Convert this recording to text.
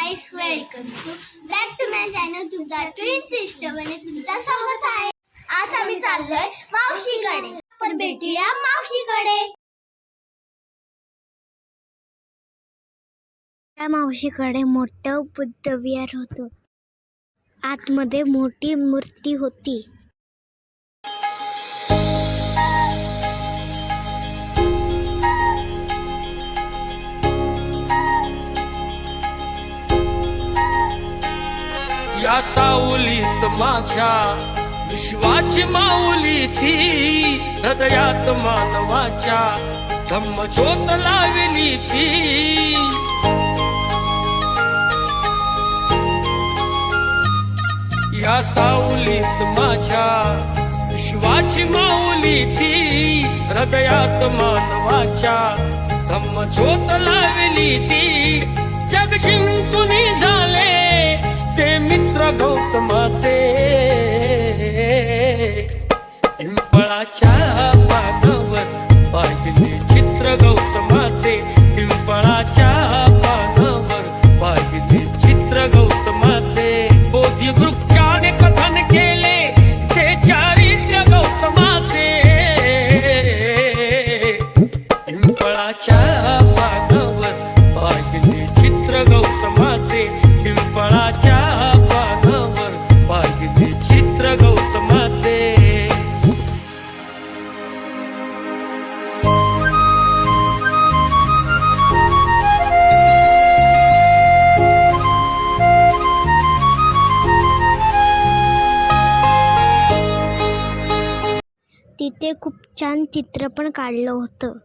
Guys, welcome back to my channel. तुमचा twin sister आणि तुमचा स्वागत आहे. आज आम्ही चाललोय मावशीकडे. पण भेटूया मावशीकडे. त्या मावशीकडे मोठं बुद्ध विहार होतं. आतमध्ये मोठी मूर्ती होती. या सावलीत माझ्या विश्वाची माऊली ती, हृदयात मानवाच्या धम्मज्योत लावली ती. या सावलीत माझ्या विश्वाची माऊली ती, हृदयात मानवाच्या धम्मज्योत लावली ती. जग जिंकून झाले ते मित्र गौतमाचे, पिंपळाच्या पानावर पाहिले चित्र गौतमाचे. पिंपळाच्या पानावर पाहिले चित्र गौतमाचे. बोधी वृक्षाने कथन केले ते चारित्र्य गौतमाचे. पिंपळाच्या पानावर पाहिले चित्र गौतमाचे. पिंपळाच्या पानावर पाहिले चित्र गौतमाचे. तिथे खूप छान चित्र पण काढलं होतं.